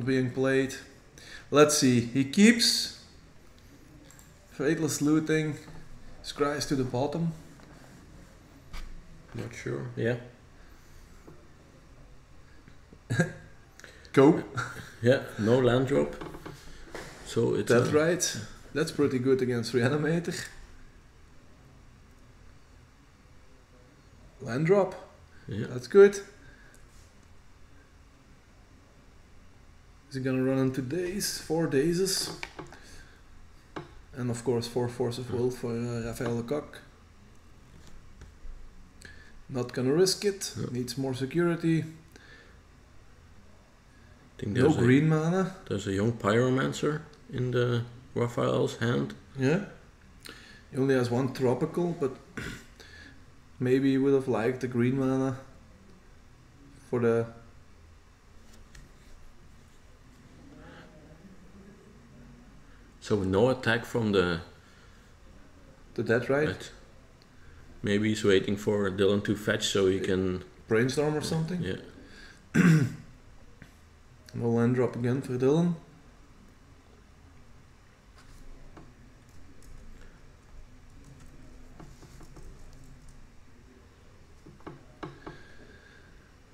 being played. Let's see. He keeps Faithless Looting, Scries to the bottom. Not sure. Yeah. Go. Yeah, no land drop. So it's That's right. That's pretty good against Reanimator. Land drop. Yeah. That's good. Is he gonna run into days? 4 dazes. And of course 4 Force of Will for Raphael Lecocq. Not gonna risk it. No. Needs more security. Think No green mana. There's a young Pyromancer in the Raphael's hand. Yeah. He only has 1 tropical, but maybe he would have liked the green mana for the... So no attack from the dead right? Right. Maybe he's waiting for Dylan to fetch so he can... Brainstorm or something? Yeah. No land drop again for Dylan.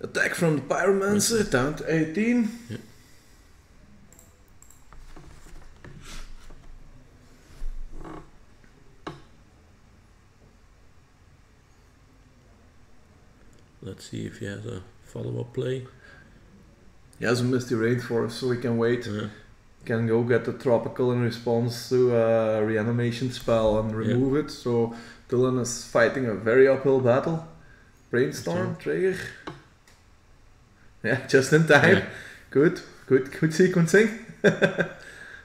Attack from the Pyromancer, down to 18. Yeah. Let's see if he has a follow-up play. He has a Misty Rainforest, so he can wait. Yeah. Can go get the tropical in response to a reanimation spell and remove it. So Dylan is fighting a very uphill battle. Brainstorm, trigger. Yeah, just in time. Yeah. Good sequencing.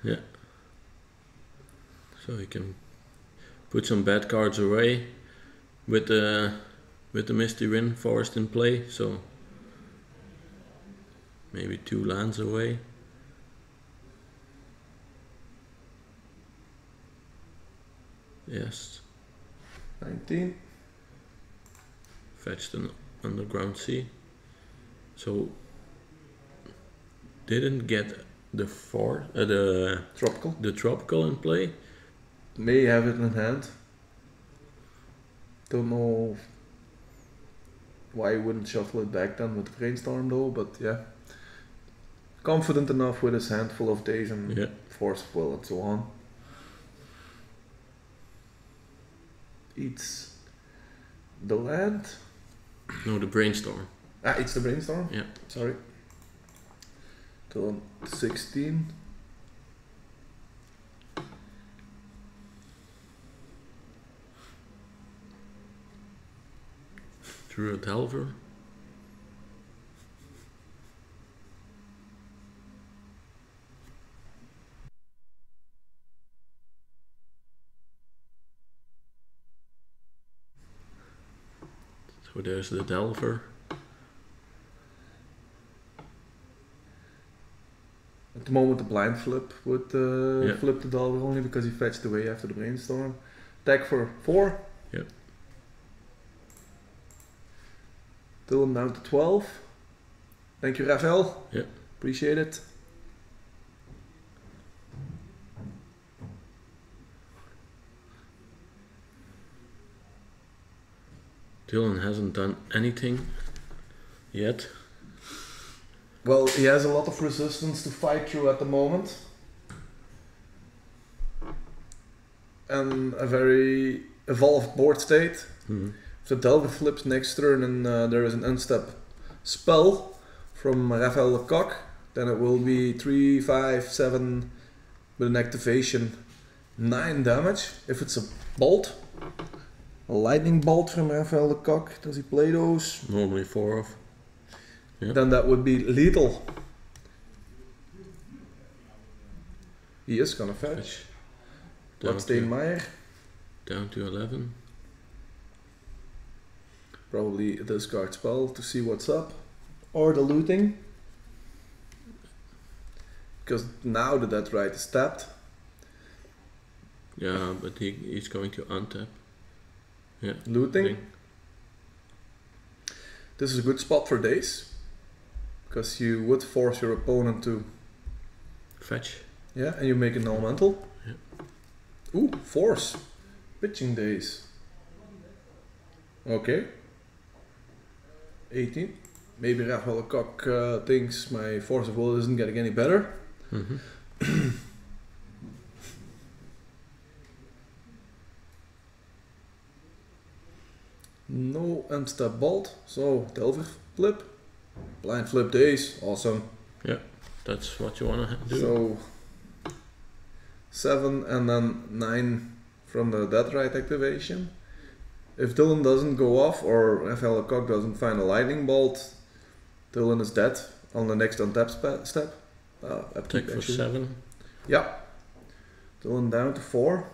Yeah. So he can put some bad cards away with the Misty Rainforest in play. So maybe 2 lands away. Yes. 19. Fetched an underground sea. So didn't get the tropical in play. May have it in hand. Don't know why he wouldn't shuffle it back then with the Brainstorm though, but yeah. Confident enough with his handful of days and Force of Will and so on. Eats the land. No, the Brainstorm. It's the Brainstorm? Yeah. Sorry. Till 16. Through a Delver. So there's the Delver. At the moment the blind flip would flip the Delver only because he fetched away after the Brainstorm. Attack for 4. Yep. Dylan down to 12. Thank you, Raphael. Yeah. Appreciate it. Dylan hasn't done anything yet. Well, he has a lot of resistance to fight through at the moment. And a very evolved board state. Mm-hmm. If the Delver flips next turn and there is an unstep spell from Raphael Lecocq, then it will be 3, 5, 7 with an activation 9 damage. If it's a bolt, a lightning bolt from Raphael Lecocq, does he play those? Normally 4 of. Yeah. Then that would be lethal. He is gonna fetch. Steinmeier. Down to 11. Probably a discard spell to see what's up. Or the looting. Because now the dead right is tapped. Yeah, but he's going to untap. Yeah. Looting. This is a good spot for days. because you would force your opponent to fetch. Yeah, and you make an elemental. Yeah. Ooh, force. Pitching days. Okay. 18. Maybe Raphael Lecocq thinks my force of will isn't getting any better. Mm-hmm. No end step bolt, so Delver flip. Blind flip days, awesome. Yeah, that's what you wanna do. So 7 and then 9 from the dead right activation. If Dylan doesn't go off or Raphael Lecocq doesn't find a lightning bolt, Dylan is dead on the next untap step. Attack for 7. Yeah. Dylan down to 4.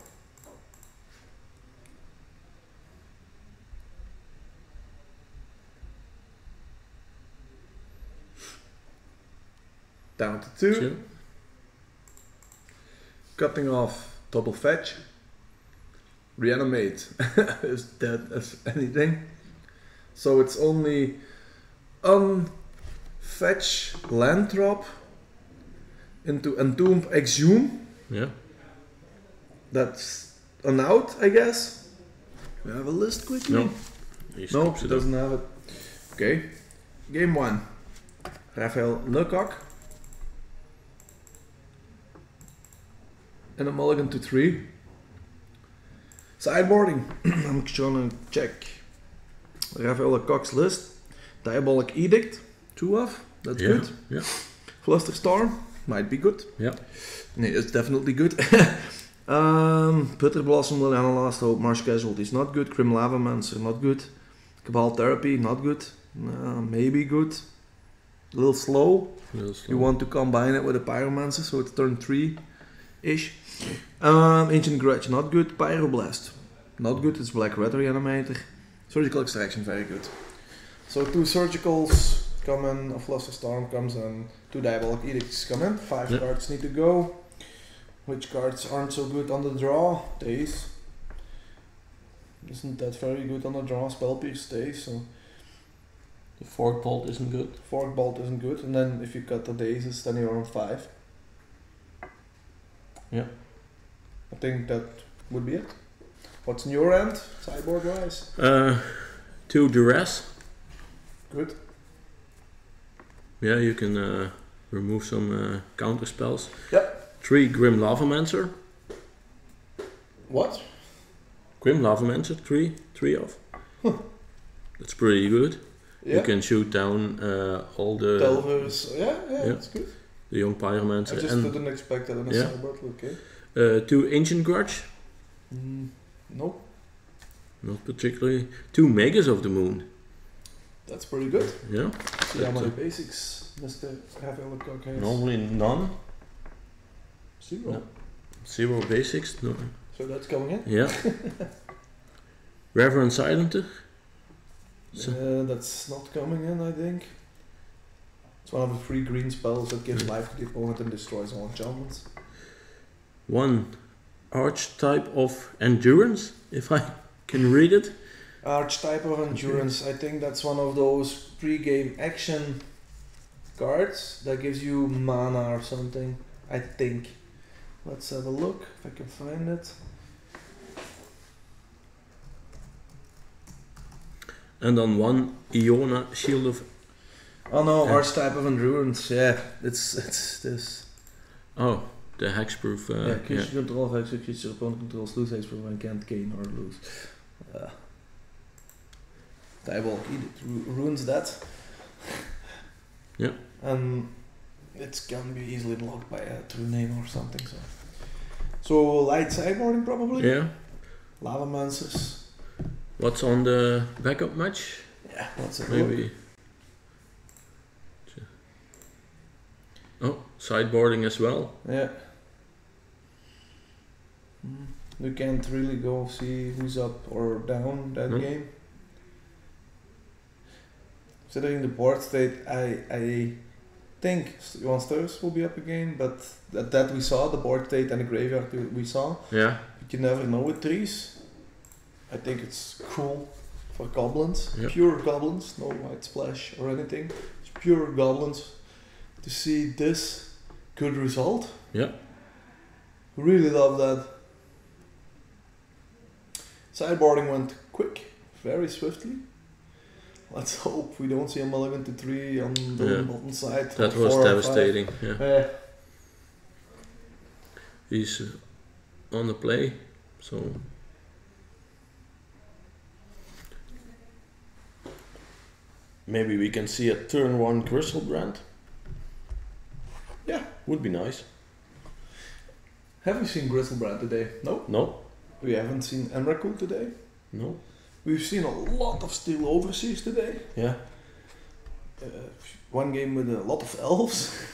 Down to 2. Cutting off double fetch. Reanimate is dead as anything. So it's only fetch land drop into Entomb Exhume. Yeah. That's an out, I guess. We have a list quickly. No. No, it doesn't have it. Okay. Game 1. Raphael Lecocq. And a mulligan to 3. Sideboarding. I'm trying to check Raphael Lecocq's list. Diabolic Edict. 2 off. That's good. Yeah. Fluster Storm. Might be good. Yeah. Nee, it's definitely good. Bitter Blossom, Liliana Last Hope, Marsh Casualties, not good. Grim Lavamancer, not good. Cabal Therapy, not good. Maybe good. A little slow. You want to combine it with a Pyromancer, so it's turn 3-ish. Ancient Grudge, not good. Pyroblast, not good. It's Black Red Reanimator. Surgical Extraction, very good. So 2 Surgicals come in, a Fluster Storm comes in, 2 Diabolic Edicts come in, 5 cards need to go. Which cards aren't so good on the draw? Days. Isn't that very good on the draw? Spell Pierce Days, so The Fork Bolt isn't good. Fork Bolt isn't good, and then if you cut the Dazes, then you're on 5. Yeah. I think that would be it. What's in your end, sideboard wise? 2 Duress. Good. Yeah, you can remove some counter spells. Yep. 3 Grim Lavamancer. What? Grim Lavamancer, 3 off. Huh. That's pretty good. Yeah. You can shoot down all the Delvers. Yeah, that's good. the young Pyromancer. I just and didn't expect that in a Yeah. sideboard. Okay. 2 Ancient Grudge. Nope. Not particularly. 2 Magus of the Moon. That's pretty good. Yeah. See how many basics Mr. Raphael Lecocq has? Normally none. 0. No. 0 basics. No. So that's coming in? Yeah. Reverend Silenter. That's not coming in, I think. It's one of the 3 green spells that gives life to the opponent and destroys all enchantments. 1 Archetype of Endurance, if I can read it. Archetype of Endurance, I think that's one of those pre-game action cards that gives you mana or something, I think. Let's have a look if I can find it. And then 1 Iona Shield of... Oh no, Archetype of Endurance, yeah, it's this. Oh, the hexproof... Creature control, hexproof, creature opponent controls, lose hexproof and can't gain or lose. Diabolic Edict ruins that. Yeah. And it can be easily blocked by a true name or something. So light sideboarding probably? Yeah. Lavamancers. What's on the backup match? Yeah, let's have a Maybe. Oh, sideboarding as well. Yeah. You can't really go see who's up or down that game. Considering the board state, I think Johan Steurs will be up again, but that we saw, the board state and the graveyard we saw. Yeah. You never know with trees. I think it's cool for goblins, Yep. pure goblins, no white splash or anything. It's pure goblins. To see this good result Yeah. Really love that. Sideboarding went quick, very swiftly. Let's hope we don't see a mulligan to 3 on the Botten side. That was devastating. Yeah. He's on the play, so maybe we can see a turn 1 Griselbrand. Yeah, would be nice. Have we seen Griselbrand today? No. No. We haven't seen Emrakul today. No. We've seen a lot of Steel Overseas today. Yeah. One game with a lot of elves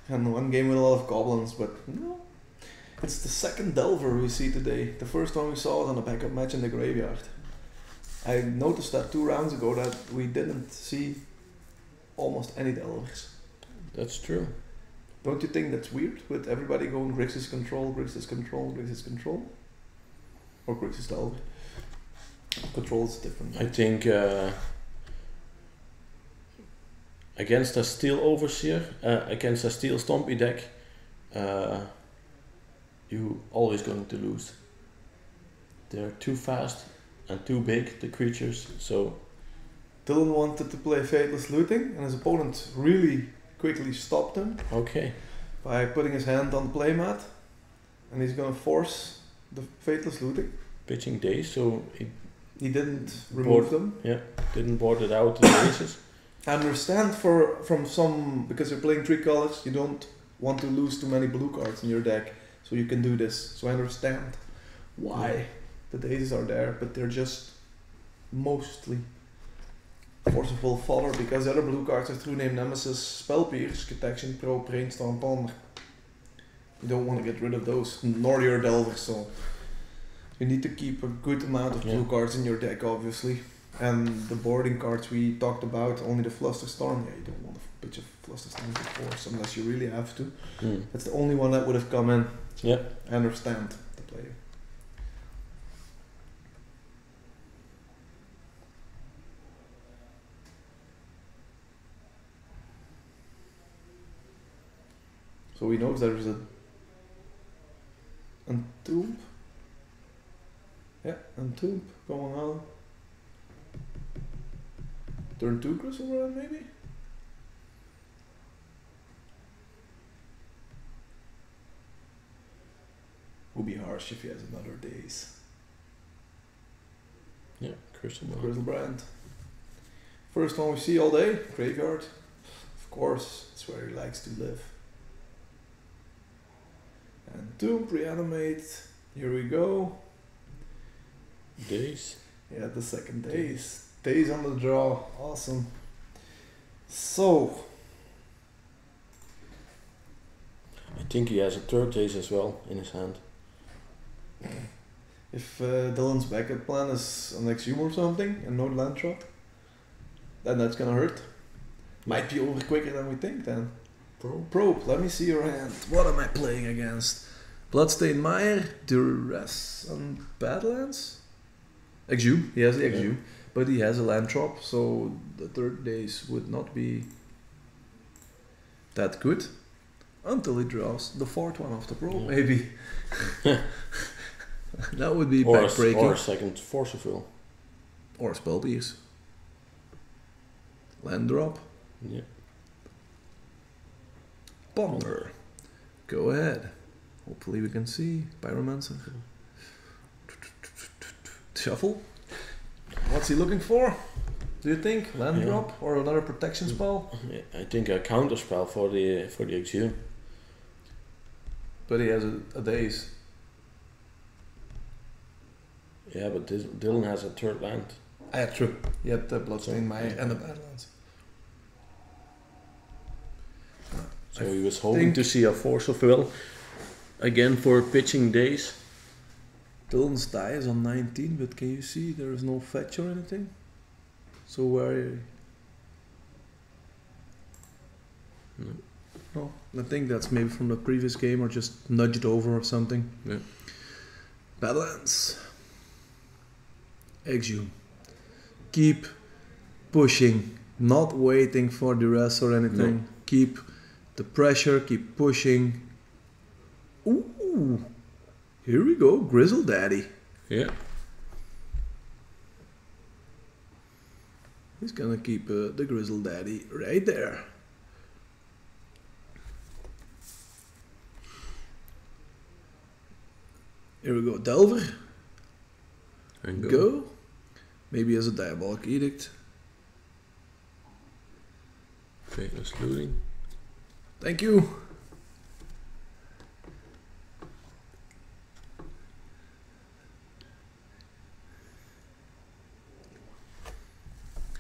and one game with a lot of goblins, but no. It's the second Delver we see today. The first one we saw was on a backup match in the graveyard. I noticed that 2 rounds ago that we didn't see almost any Delvers. That's true. Don't you think that's weird with everybody going Grixis control, Grixis control, Grixis control? Or Grixis Delver? Control is different. I think against a Steel Overseer, against a Steel Stompy deck, you're always going to lose. They're too fast and too big, the creatures, so... Dylan wanted to play Fateless Looting and his opponent really quickly stopped him. Okay. By putting his hand on the playmat, and he's gonna force the Fateless Looting. Pitching Daze, so he didn't remove them. Yeah, didn't board it out to the bases. I understand from some, because you're playing 3 colors, you don't want to lose too many blue cards in your deck, so you can do this. So I understand why the dazes are there, but they're just mostly forceful fodder, because the other blue cards are True Name Nemesis, Spell Pierce, Protection Pro, Brainstorm Ponder. You don't want to get rid of those, nor your Delver, so you need to keep a good amount of blue cards in your deck, obviously. And the boarding cards we talked about, only the Flusterstorm, you don't want a pitch of Flusterstorm to force unless you really have to. That's the only one that would have come in. Yeah. I understand the player. So we know there's a Entomb. Yeah, Entomb going on. Turn 2 Griselbrand maybe? Would be harsh if he has another Daze. Yeah, Griselbrand. First one we see all day, Graveyard. Of course, it's where he likes to live. And Tomb, Reanimate. Here we go. Daze. Yeah, the second Daze. Daze on the draw. Awesome. So. I think he has a third Daze as well in his hand. If Dylan's backup plan is an Exhume or something and no land drop, then that's gonna hurt. Might be over quicker than we think then. Probe, let me see your hand. What am I playing against? Bloodstained Mire, Duress, and Badlands? Exhume, he has the Exhume, but he has a land drop, so the third Daze would not be that good until he draws the fourth one off the probe, maybe. That would be backbreaking. Or a second Forceful. Or Spell Pierce. Land drop. Yeah. Ponder. Go ahead. Hopefully we can see Pyromancer. Shuffle. What's he looking for? Do you think land drop or another protection spell? I think a counter spell for the Exhume. But he has a Daze. Yeah, but Dylan has a third land. Yeah, true. He had the Bloodstained Mire and the Badlands. So he was hoping to see a Force of Will again for pitching Daze. Dylan's die is on 19, but can you see there is no fetch or anything? So where? No, I think that's maybe from the previous game or just nudged over or something. Yeah. Badlands. Exhume. Keep pushing, not waiting for the rest or anything. No. Keep the pressure, keep pushing. Ooh, here we go, Grizzle Daddy. Yeah. He's gonna keep the Grizzle Daddy right there. Here we go, Delver. And Go. Maybe as a Diabolic Edict. Faithless Looting. Thank you.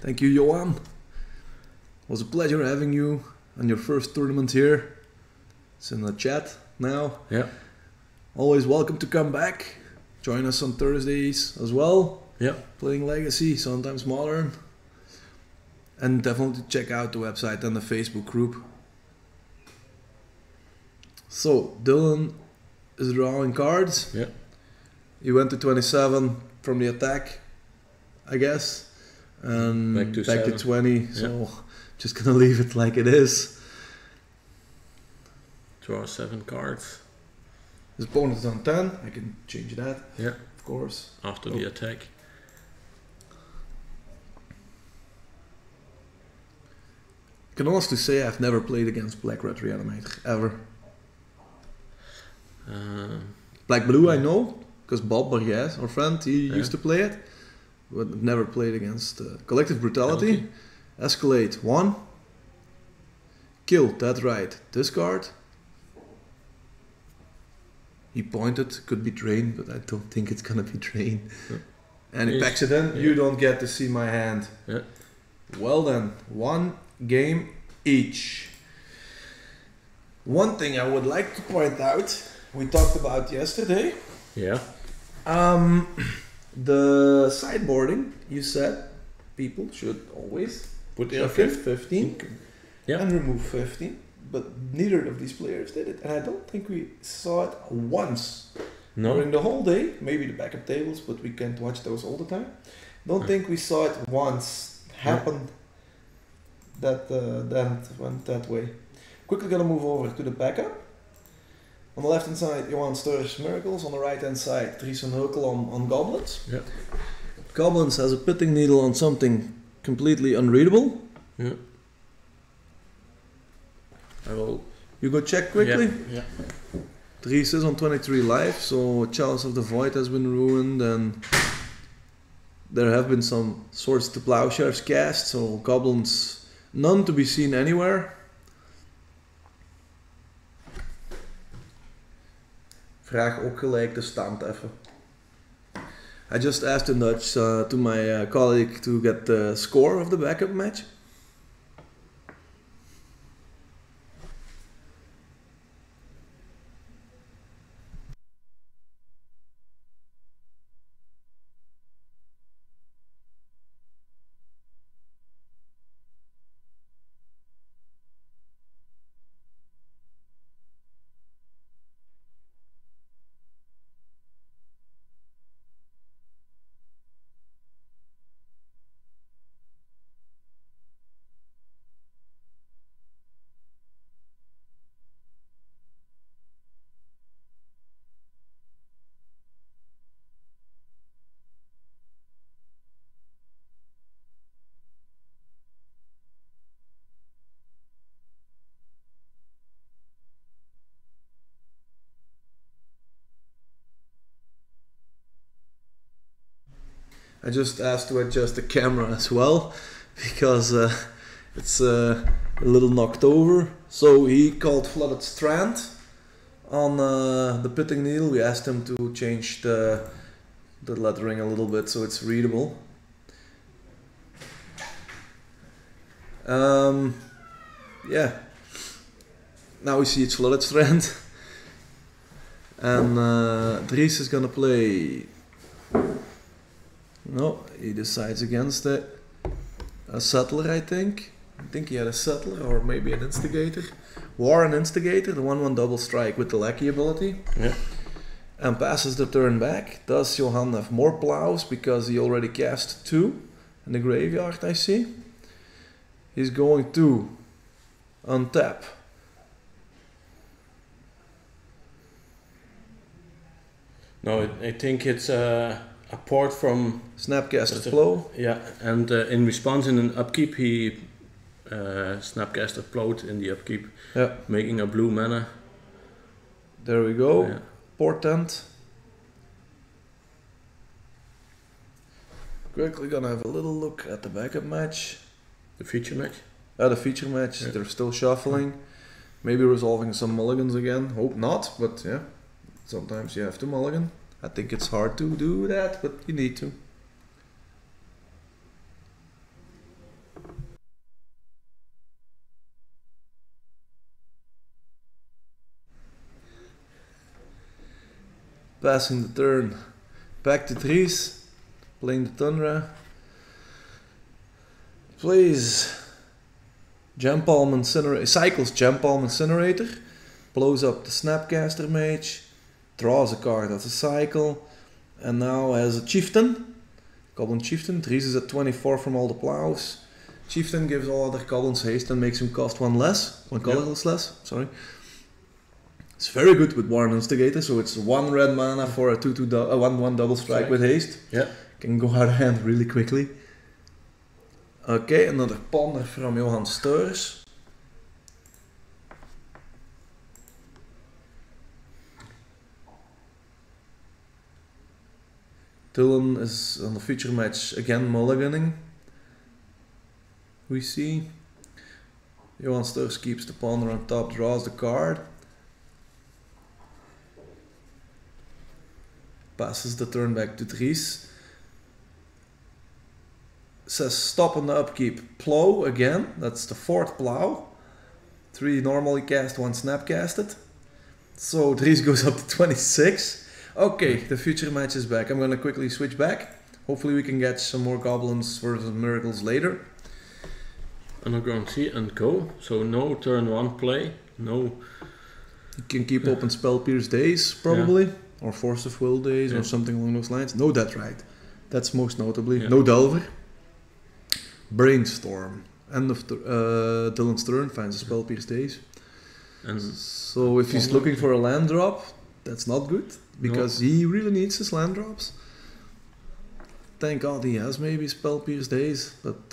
Thank you, Johan. It was a pleasure having you on your first tournament here. It's in the chat now. Yeah. Always welcome to come back. Join us on Thursdays as well. Yeah. Playing Legacy, sometimes Modern. And definitely check out the website and the Facebook group. So, Dylan is drawing cards. Yeah. He went to 27 from the attack, I guess. And Back to 20, so just gonna leave it like it is. Draw 7 cards. His opponent is on 10, I can change that, Yeah. of course. After the attack. I can honestly say I've never played against Black Red Reanimator, ever. Black Blue I know, because Bob Barguez, our friend, he used to play it. But I've never played against Collective Brutality. Escalate 1. Kill, that's right. Discard. He pointed, could be drained, but I don't think it's gonna be drained. Yeah. And he packs it in. Yeah. You don't get to see my hand. Yeah. Well then, 1 game each. One thing I would like to point out, we talked about yesterday. Yeah. The sideboarding, you said people should always put in 15 Yeah. and remove 15, but neither of these players did it. And I don't think we saw it once No. during the whole day. Maybe the backup tables, but we can't watch those all the time. Don't think we saw it once happen that went that way. Quickly gonna move over to the backup. On the left hand side, Johan Stirs Miracles. On the right hand side, Dries van Heukel on Goblins. Yeah. Goblins has a pitting needle on something completely unreadable. Yeah. I will. You go check quickly. Yeah. Dries is on 23 life, so Chalice of the Void has been ruined, and there have been some Swords to Plowshares cast, so Goblins, none to be seen anywhere. Vraag ook gelijk de stand even. I just asked in Dutch to my colleague to get the score of the backup match. I just asked to adjust the camera as well, because it's a little knocked over. So he called Flooded Strand on the pitting needle. We asked him to change the lettering a little bit so it's readable. Yeah. Now we see it's Flooded Strand. And Dries is gonna play... No, he decides against it. A Settler, I think. I think he had a Settler or maybe an Instigator. War and Instigator, the 1/1 double strike with the Lackey ability. Yeah. And passes the turn back. Does Johan have more plows because he already cast 2 in the graveyard, I see. He's going to untap No, I think it's a port from Snapcaster Flow. Yeah, and in response in an upkeep he Snapcaster Plowed in the upkeep, Yeah. making a blue mana. There we go. Yeah. Portent. Quickly gonna have a little look at the backup match. The feature match? The feature match. Yeah. They're still shuffling. Maybe resolving some mulligans again. Hope not, but yeah. Sometimes you have to mulligan. I think it's hard to do that, but you need to. Passing the turn. Back to Dries. Playing the Tundra. Plays Gem Palm Incinerator. Cycles Gem Palm Incinerator. Blows up the Snapcaster Mage. Draws a card, that's a cycle. And now has a Chieftain. Goblin Chieftain. Dries is at 24 from all the plows. Chieftain gives all other goblins haste and makes him cost one less. One colorless less, sorry. It's very good with Warren Instigator, so it's 1 red mana for a 1/1 double strike with haste. Yeah. Can go out of hand really quickly. Okay, another ponder from Johan Steurs. Dylan is on the feature match again mulliganing. We see. Johan Steurs keeps the ponder on top, draws the card. Passes the turn back to Dries. Says stop on the upkeep. Plow again. That's the 4th plow. 3 normally cast, 1 snapcasted. So Dries goes up to 26. Okay, the future match is back. I'm gonna quickly switch back. Hopefully we can get some more goblins versus miracles later. And I'm going to see and go. So no turn 1 play. No. You can keep open Spell Pierce Days probably. Or Force of Will Days or something along those lines. No, that's right. That's most notably. No Delver. Brainstorm. End of Dylan's turn, finds a Spell Pierce Days. And so if he's looking for a land drop, that's not good. Because he really needs his land drops. Thank God he has maybe Spell Pierce Days. But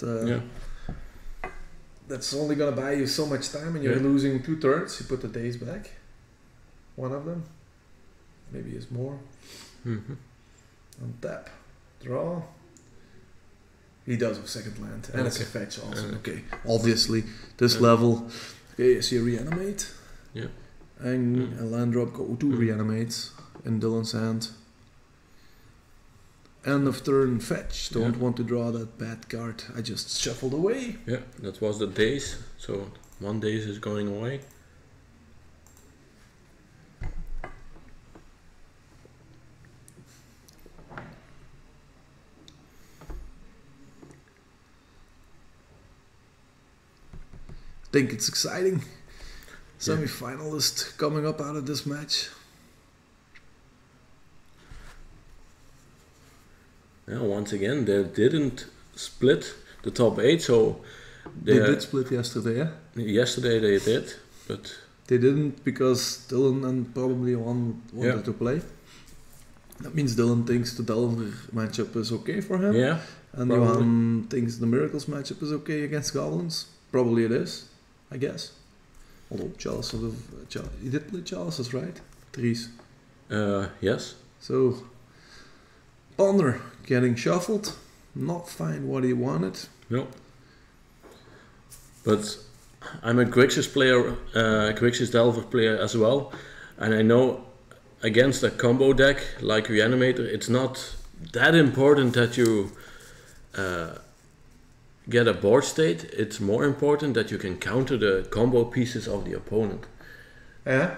that's only going to buy you so much time and you're losing 2 turns. You put the days back. One of them. Maybe it's more. Untap. Draw. He does have second land. And it's a fetch also. Okay. Obviously, this level. Okay, you see a reanimate. Yeah. And a land drop go to reanimates in Dylan's hand. End of turn fetch. Don't want to draw that bad card. I just shuffled away. Yeah, that was the days. So 1 days is going away. Think it's exciting. Semi-finalist coming up out of this match. Yeah, once again, they didn't split the top 8, so they did split yesterday, yeah? Yesterday they did, but they didn't because Dylan and probably Johan wanted to play. That means Dylan thinks the Delver matchup is okay for him. Yeah. And Johan thinks the Miracles matchup is okay against Goblins. Probably it is, I guess. Although Chalice sort of... he did play Chalices, right? Dries. Yes. So, Ponder getting shuffled. Not find what he wanted. No. But I'm a Grixis player, Grixis Delver player as well. And I know against a combo deck like Reanimator, it's not that important that you get a board state. It's more important that you can counter the combo pieces of the opponent. Yeah.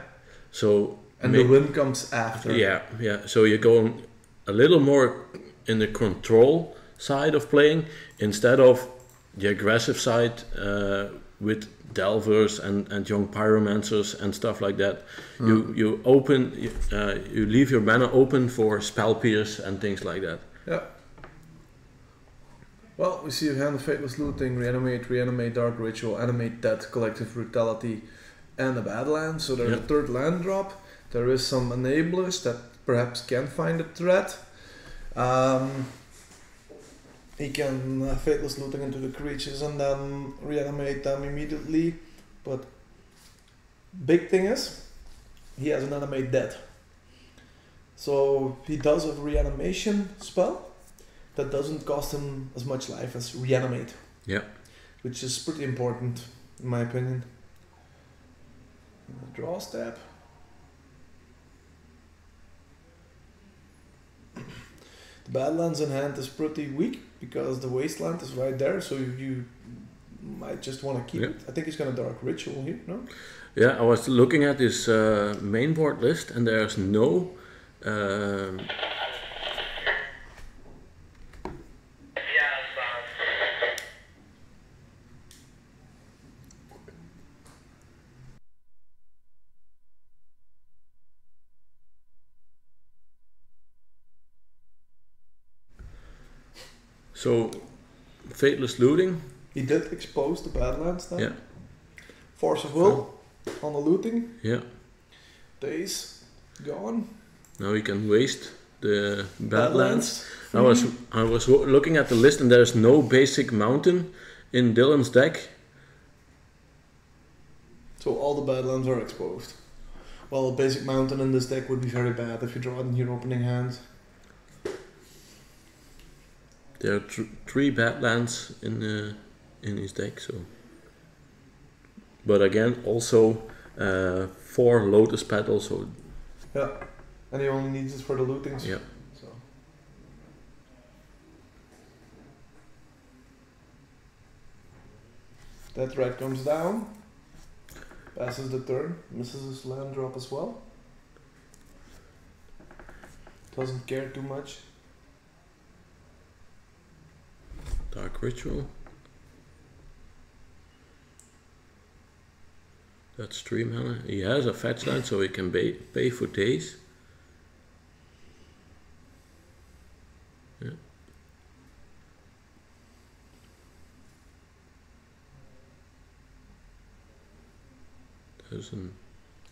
So and the win comes after. Yeah. So you're going a little more in the control side of playing instead of the aggressive side with Delvers and young Pyromancers and stuff like that. You open, you leave your mana open for Spell Pierce and things like that. Yeah. Well, we see a hand of Fateless Looting, Reanimate, Dark Ritual, Animate Death, Collective Brutality, and a Badland. So there's a 3rd land drop. There is some enablers that perhaps can find a threat. He can Faithless Looting into the creatures and then reanimate them immediately. But big thing is, he has an animate dead. So he does a reanimation spell that doesn't cost him as much life as reanimate. Yeah. Which is pretty important, in my opinion. Draw step. The Badlands in hand is pretty weak because the Wasteland is right there, so you might just want to keep it. I think he's gonna Dark Ritual here, no? Yeah, I was looking at his main board list and there's no so Faithless Looting. He did expose the Badlands then. Yeah. Force of Will on the looting. Yeah. Days gone. Now you can waste the Badlands. I was looking at the list and there's no basic mountain in Dylan's deck. So all the Badlands are exposed. Well, a basic mountain in this deck would be very bad if you draw it in your opening hand. There are 3 Badlands in his deck, so. But again, also 4 Lotus Petals. So. Yeah, and he only needs it for the lootings. Yeah. So. That red comes down, passes the turn, misses his land drop as well. Doesn't care too much. Dark Ritual. That's 3 mana. He has a fetch land, so he can pay for days. Yeah. There's an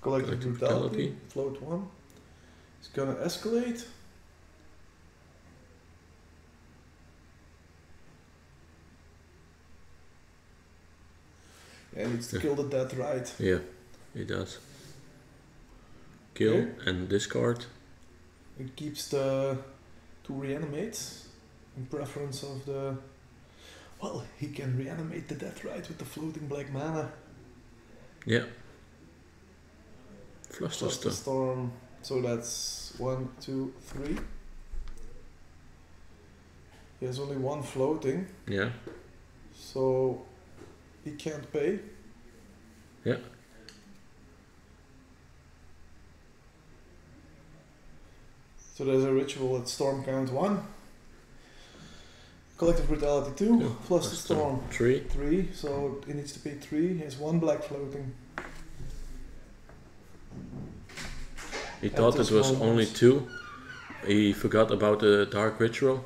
Collective Brutality, float 1. He's gonna escalate. Yeah, he needs to kill the dead right. Yeah, he does. Kill and discard. It keeps the 2 reanimates in preference of the... Well, he can reanimate the dead right with the floating black mana. Yeah. Fluster Storm. So that's 1, 2, 3. He has only 1 floating. Yeah. So he can't pay. Yeah. So there's a ritual at Storm count 1. Collective Brutality 2, Yeah. plus the Storm 3. 3, so he needs to pay 3. He has 1 black floating. He thought it was only 2. He forgot about the Dark Ritual.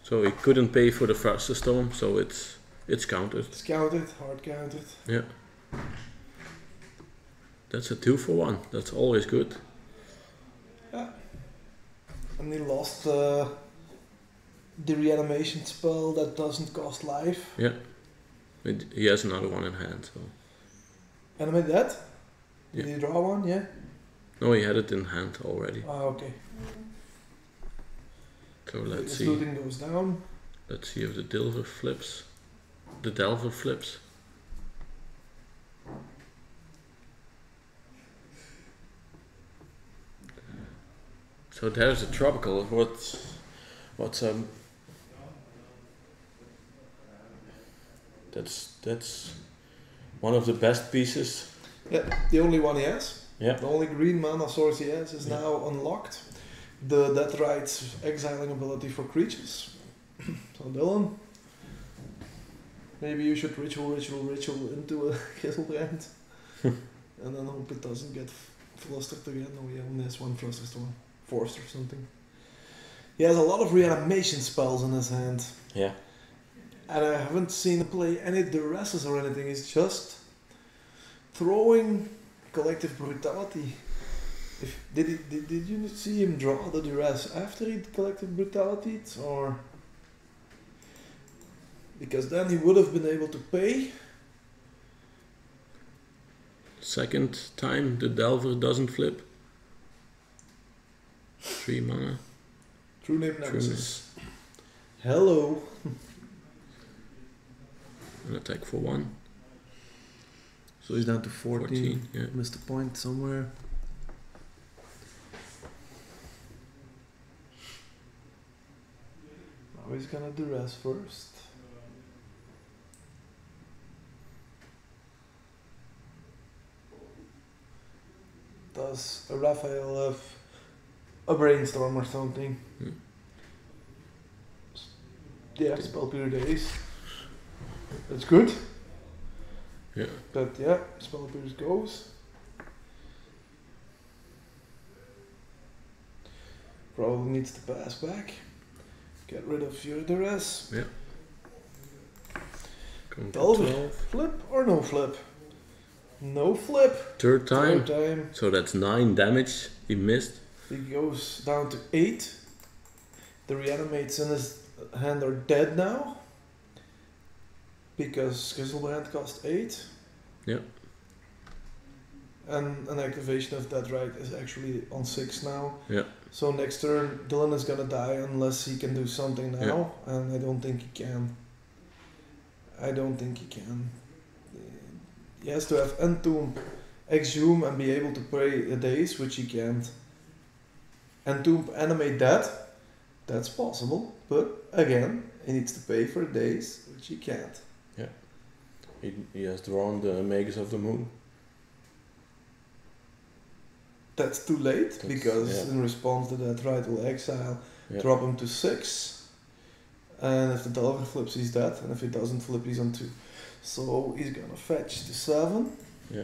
So he couldn't pay for the Frost Storm, so it's counted. It's counted, hard counted. Yeah. That's a 2 for 1. That's always good. Yeah. And he lost the reanimation spell that doesn't cost life. Yeah. He has another one in hand, so. Animate that? Yeah. Did he draw one? Yeah? No, he had it in hand already. Ah, okay. So let's The see. looting goes down. Let's see if the Delver flips. The Delver flips. So there's a tropical. What's that's one of the best pieces. Yeah, the only one he has. Yeah. The only green mana source he has is now unlocked. The Death Right's exiling ability for creatures. So Dylan, maybe you should ritual into a Gilbrand. And then hope it doesn't get flustered again. No, he only has 1 fluster storm. Forced or something. He has a lot of reanimation spells in his hand. Yeah. And I haven't seen him play any duresses or anything. He's just throwing collective brutality. Did you see him draw the duress after he collective brutality, or because then he would have been able to pay? Second time the Delver doesn't flip. 3 mana. True name Nemesis. Hello. An attack for 1. So he's down to 14. Yeah. Missed a point somewhere. Now he's gonna duress first. Does Raphael have a brainstorm or something? Yeah, spell period days. That's good. Yeah. But yeah, spell period goes. Probably needs to pass back. Get rid of your duress. Yeah. Come to Delver. 12. Flip or no flip? No flip. Third time. Third time. So that's 9 damage he missed. He goes down to 8. The reanimates in his hand are dead now. Because Grizzlebrand cost 8. Yeah. And an activation of that right is actually on 6 now. Yeah. So next turn Dylan is gonna die unless he can do something now. Yeah. And I don't think he can. I don't think he can. He has to have Entomb, Exhume and be able to pray a daze, which he can't. Entomb, animate that. That's possible. But again, he needs to pay for a daze, which he can't. Yeah. He has drawn the Magus of the Moon. That's too late, because yeah. in response to that right will exile, Yeah. drop him to 6. And if the Delver flips, he's dead. And if he doesn't flip, he's on 2. So he's gonna fetch to 7. Yeah.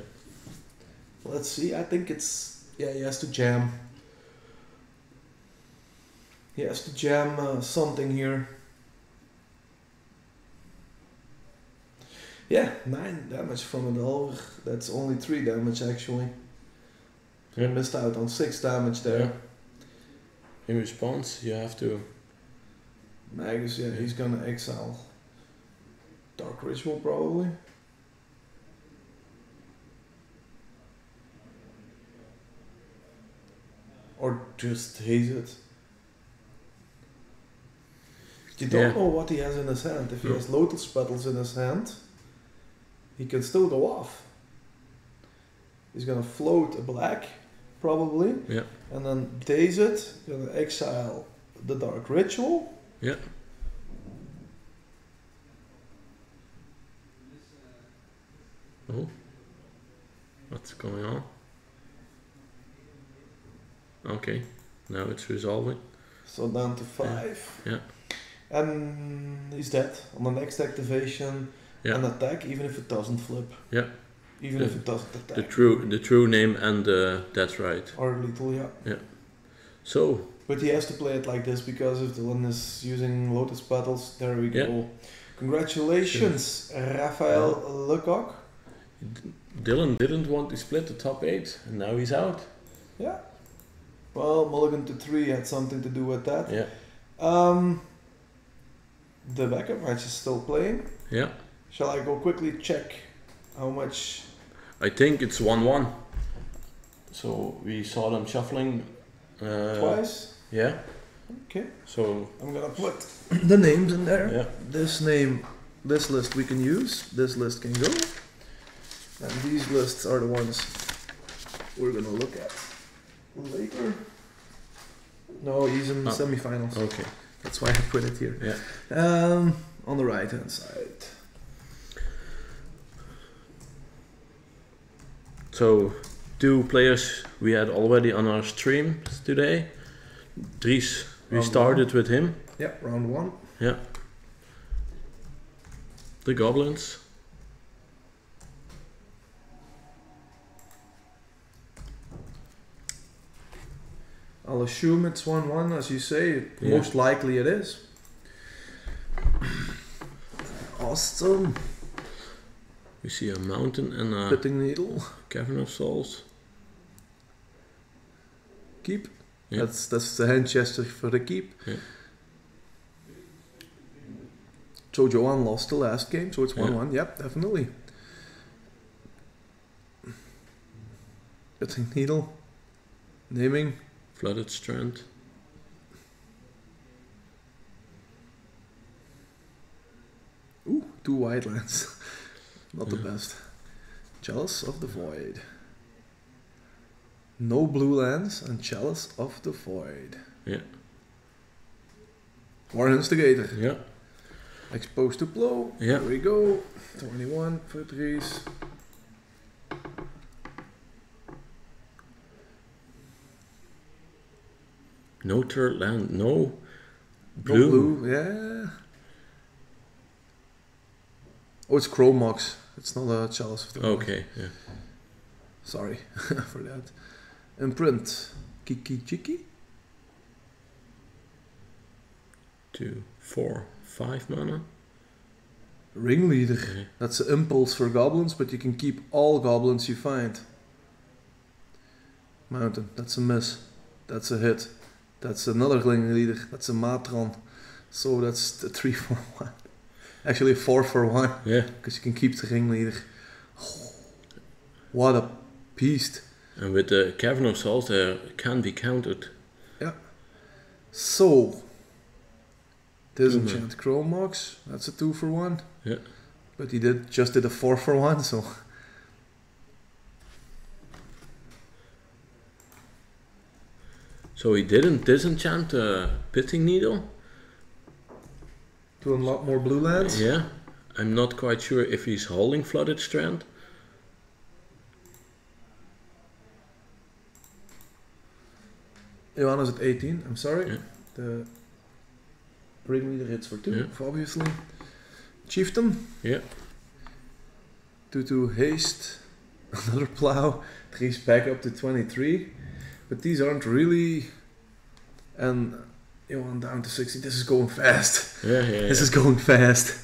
Let's see, I think it's... Yeah, he has to jam. He has to jam something here. Yeah, 9 damage from a Delver. That's only 3 damage actually. Yeah. I missed out on 6 damage there. Yeah. In response, you have to... Magus, yeah, he's gonna exile. Dark Ritual probably. Or just haze it. You don't know what he has in his hand. If he has Lotus Petals in his hand, he can still go off. He's gonna float a black, probably. Yeah. And then daze it, gonna exile the Dark Ritual. Yeah. Oh, what's going on? Okay, now it's resolving. So down to 5. Yeah. And he's dead on the next activation. Yeah. An attack, even if it doesn't flip. Yeah. Even if it doesn't attack. The true name and that's right. Or lethal, yeah. Yeah. So. But he has to play it like this because if the one is using Lotus Petals, there we go. Yeah. Congratulations, Raphael Lecocq. Dylan didn't want to split the top 8, and now he's out. Yeah. Well, Mulligan to 3 had something to do with that. Yeah. The backup match is still playing. Yeah. Shall I go quickly check how much? I think it's 1-1. So we saw them shuffling Twice? Yeah. Okay. So I'm gonna put the names in there. Yeah. This name, this list we can use. This list can go. And these lists are the ones we're gonna look at later. No, he's in the semifinals. Okay. That's why I put it here. Yeah. On the right hand side. So 2 players we had already on our stream today. Dries, we started with him. Yeah, round 1. Yeah. The goblins. I'll assume it's 1-1, as you say. Yeah. Most likely it is. Awesome. We see a mountain and a Pitting Needle. Cavern of Souls. Keep. Yeah. That's the hand gesture for the keep. Yeah. So Johan lost the last game, so it's 1-1. Yep, definitely. Pitting Needle. Naming. Flooded Strand. Ooh, 2 white lands. Not the best. Chalice of the Void. No blue lands and Chalice of the Void. Yeah. War Instigator. Yeah. Exposed to blow. Yeah. Here we go. 21 for threes. No third land. No blue. No blue, yeah. Oh, it's Chromox. It's not a Chalice of the Void. Okay, yeah. Sorry for that. Imprint. Kiki Chiki. 2, 4, 5 mana. Ringleader. Okay. That's an impulse for goblins, but you can keep all goblins you find. Mountain. That's a miss. That's a hit. That's another Ringleader. That's a Matron. So that's the 3 for 1. Actually 4 for 1. Yeah. Because you can keep the Ringleader. Oh, what a beast. And with the Cavern of Souls there can be countered. Yeah. So, Disenchant Chromox. That's a 2 for 1. Yeah. But he just did a 4 for 1, so... So he didn't disenchant the Pitting Needle? To unlock more blue lands? Yeah. I'm not quite sure if he's holding Flooded Strand. Johanna's at 18, I'm sorry. Yeah. The Ringleader hits for 2, Yeah. obviously. Chieftain. Yeah. 2-2 haste. Another plow. 3's back up to 23. But these aren't really... And Johan down to 60. This is going fast. Yeah, yeah. This is going fast.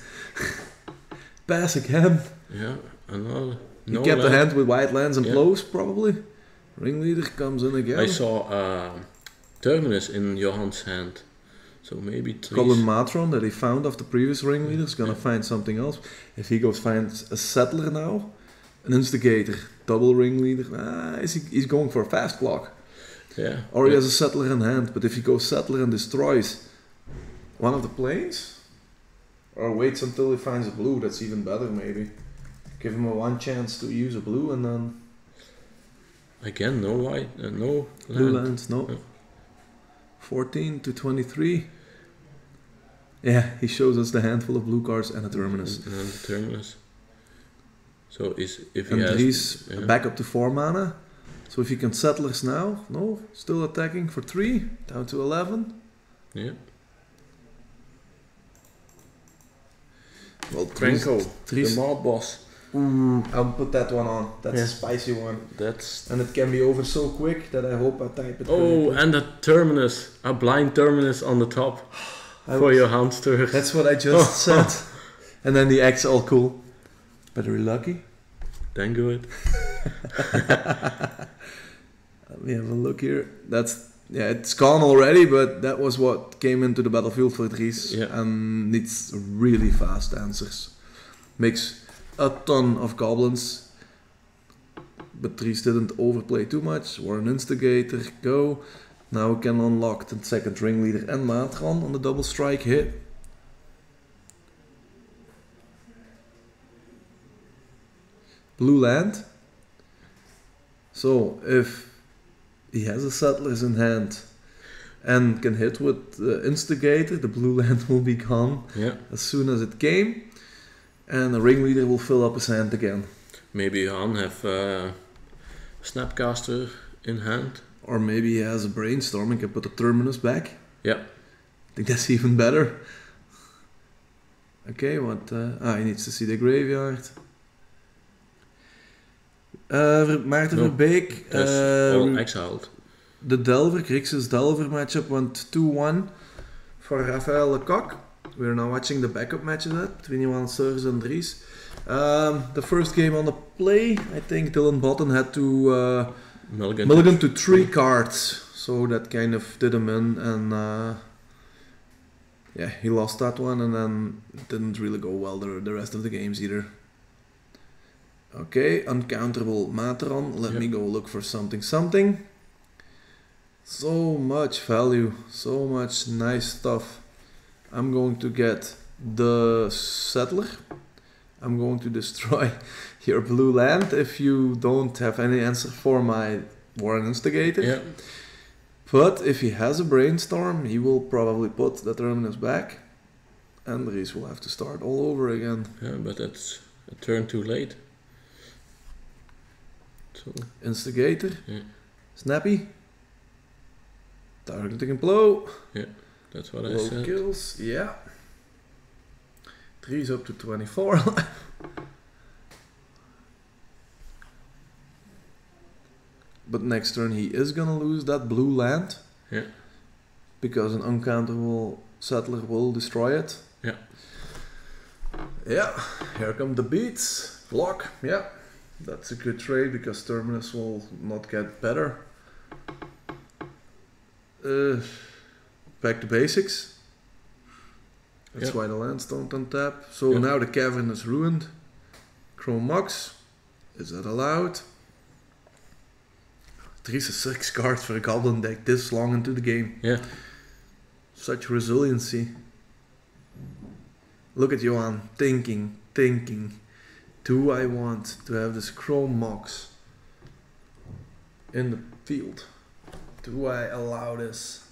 Pass again. Yeah, another. You No kept the land. hand with white lands and Yeah. blows, probably. Ringleader comes in again. I saw Terminus in Johan's hand. So maybe Colin Matron that he found off the previous Ringleader is gonna Yeah. find something else. If he goes finds a Settler now, an Instigator, double Ringleader, he's going for a fast clock. Yeah. Or he yeah. has a Settler in hand, but if he goes Settler and destroys one of the planes, or waits until he finds a blue, that's even better maybe. Give him a 1 chance to use a blue and then... Again, no white, no Blue land. lands, no. Yeah. 14 to 23. Yeah, he shows us the handful of blue cards and a Terminus. And the Terminus. So if he And has... he's yeah. back up to 4 mana. So if he can Settlers now, no, still attacking for 3, down to 11. Yeah. Well, Tranco, Three's- the mob boss. I'll put that one on. That's Yeah. a spicy one. That's... And it can be over so quick that I hope I type it Oh, correctly. and a Terminus. A blind Terminus on the top. I For was- your hamster. That's what I just said. And then the X all cool. But are you lucky? Then good. Let me have a look here. It's gone already, but that was what came into the battlefield for Dries. Yeah. And needs really fast answers. Makes a ton of goblins. But Dries didn't overplay too much. We're an Instigator, go. Now we can unlock the second Ringleader and Matron on the double strike hit. Blue land. So if he has a Settlers in hand and can hit with the Instigator, the blue land will be gone Yeah. as soon as it came, and the Ringleader will fill up his hand again. Maybe Johan have Snapcaster in hand. Or maybe he has a Brainstorm and can put the Terminus back. Yeah. I think that's even better. Okay, what? He needs to see the graveyard. Maarten No, Verbeek. That's all exiled. The Delver, Grixis Delver matchup went 2-1 for Raphael Lecocq. We're now watching the backup matches between Johan Surges and Dries. The first game on the play, I think Dylan Botten had to mulligan to 3 cards, so that kind of did him in, and yeah, he lost that one, and then it didn't really go well the rest of the games either. Okay, uncounterable Matron. Let me go look for something. So much value, so much nice stuff. I'm going to get the Settler. I'm going to destroy your blue land if you don't have any answer for my Warren Instigator. Yeah. But if he has a Brainstorm, he will probably put the Terminus back, and Dries will have to start all over again. Yeah, but that's a turn too late. So Instigator, Snappy, targeting blow. Yeah, that's what blow I said. Kills, yeah. Dries up to 24. But next turn he is gonna lose that blue land. Yeah. Because an uncountable Settler will destroy it. Yeah. Yeah, here come the beats. Block, yeah. That's a good trade because Terminus will not get better. Back to basics. That's why the lands don't untap. So now the cavern is ruined. Chrome Mox. Is that allowed? 6 cards for a goblin deck this long into the game. Yeah. Such resiliency. Look at Johan thinking. Do I want to have this Chrome Mox in the field? Do I allow this?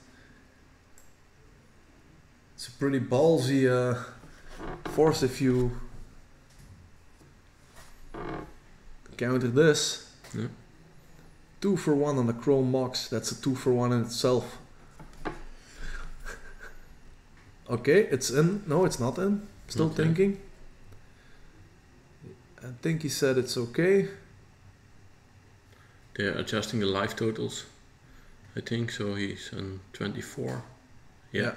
It's a pretty ballsy force if you counter this. Yeah. 2 for 1 on the Chrome Mox. That's a 2 for 1 in itself. Okay, it's in. No, it's not in. Still thinking. I think he said it's okay. They're adjusting the life totals, I think, so he's on 24. Yeah.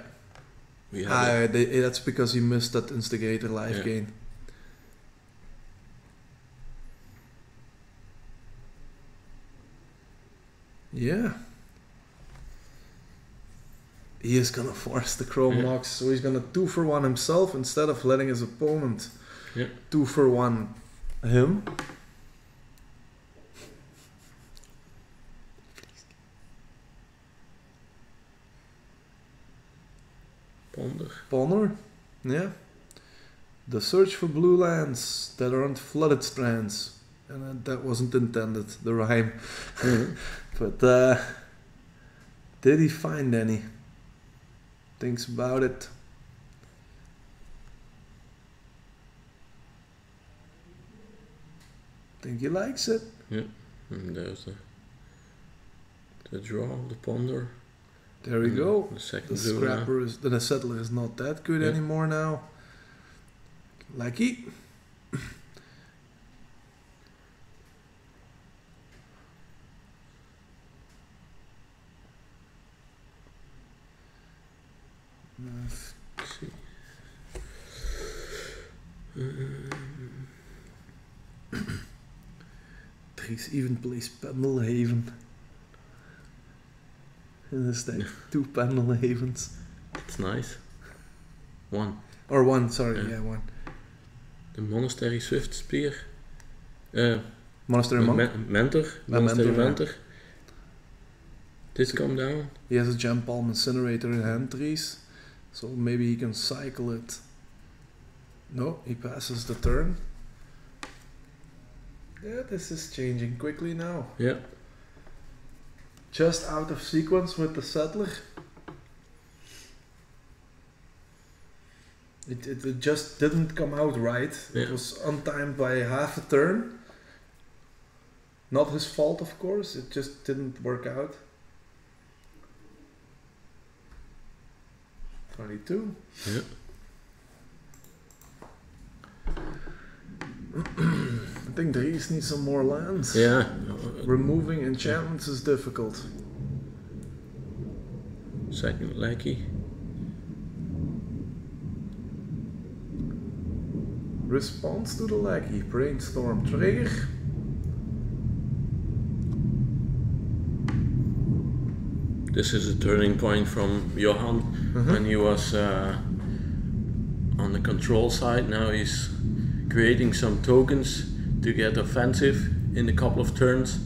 That's because he missed that Instigator life gain. Yeah. He is gonna force the Chrome Mox, so he's gonna 2 for 1 himself instead of letting his opponent 2 for 1 him. Ponder, yeah. The search for blue lands that aren't flooded strands. And that wasn't intended, the rhyme. But did he find any? Thinks about it. Think he likes it. Yeah, and there's the draw, the ponder. There we go. The second Scrapper is the Settler is not that good anymore now. Lucky. Let's see. Dries even plays Pendelhaven. In this deck, 2 Pendelhavens. That's nice. 1. Or 1, sorry, 1. The Monastery Swift Spear. Monastery Monk. Mentor. Monastery Mentor. Yeah. This come down. He has a Gem Palm Incinerator in hand, Dries. So maybe he can cycle it. No, he passes the turn. Yeah, this is changing quickly now. Yeah. Just out of sequence with the Settler. It just didn't come out right. It was untimed by half a turn. Not his fault, of course. It just didn't work out. 22. Yeah. I think Dries needs some more lands. Yeah. Removing enchantments is difficult. Second Lackey. Response to the Lackey, Brainstorm trigger. This is a turning point from Johan when he was on the control side. Now he's creating some tokens to get offensive in a couple of turns.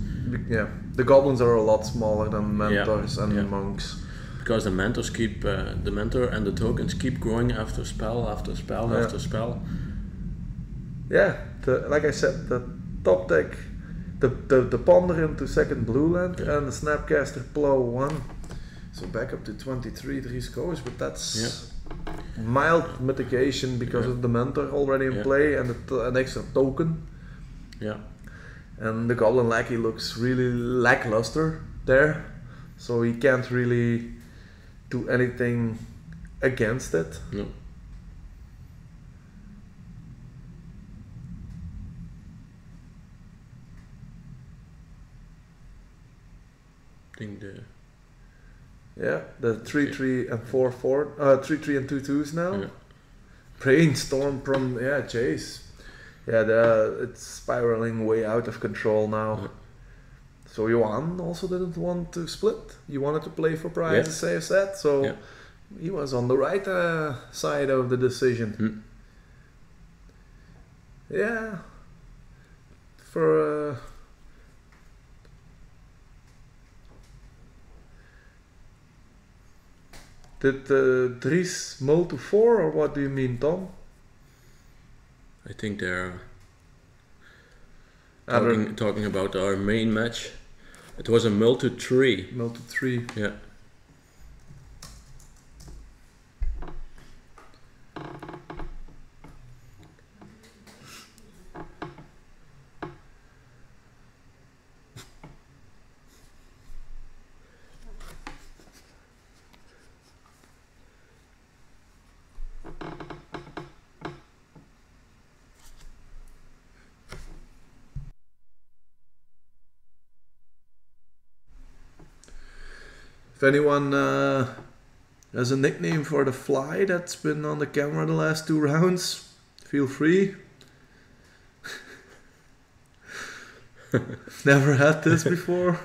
Yeah, the goblins are a lot smaller than mentors and monks. Because the mentors keep, the mentor and the tokens keep growing after spell after spell after spell. Yeah, like I said, the top deck, the Ponder into second blue land and the Snapcaster Plow 1. So back up to 23 scores, but that's mild mitigation because of the mentor already in play and an extra token. Yeah. And the Goblin Lackey looks really lackluster there, so he can't really do anything against it. No. I think the 3/3 and 4/4, 3/3 and 2/2s now. Yeah. Brainstorm from Chase. Yeah, it's spiraling way out of control now. Yeah. So Johan also didn't want to split. He wanted to play for prize, as I said. So he was on the right side of the decision. Yeah. For did Dries mull to 4, or what do you mean, Tom? I think they're talking about our main match. It was a mull to 3. Mull to 3. Yeah. If anyone has a nickname for the fly that's been on the camera the last 2 rounds, feel free. Never had this before.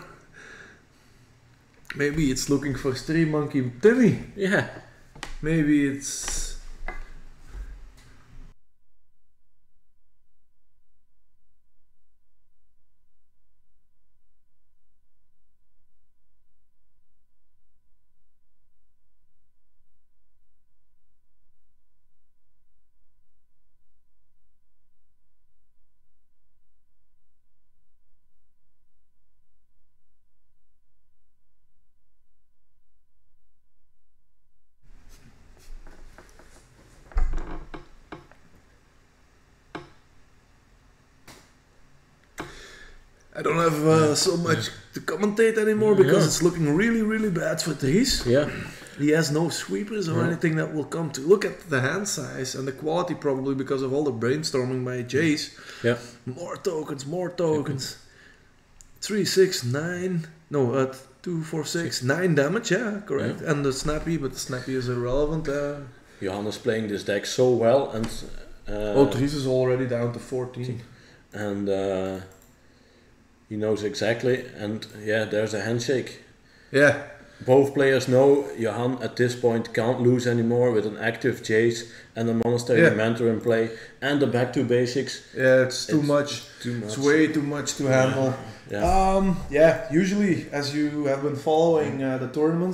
Maybe it's looking for Stream Monkey Timmy. Yeah. Maybe it's... I don't have so much to commentate anymore because it's looking really, really bad for Dries. Yeah. He has no sweepers or anything that will come to. Look at the hand size and the quality, probably because of all the brainstorming by Jace. Yeah. More tokens, more tokens. 3, 6, 9. No, 2, 4, 6, 9 damage. Yeah, correct. Yeah. And the snappy, but the snappy is irrelevant. Johan is playing this deck so well, and Dries is already down to 14. And he knows exactly. And there's a handshake. Yeah. Both players know Johan at this point can't lose anymore with an active Jace and a Monastery Mentor in play and the back to basics. Yeah, it's too much. It's way too much to handle. Yeah. Usually, as you have been following the tournaments,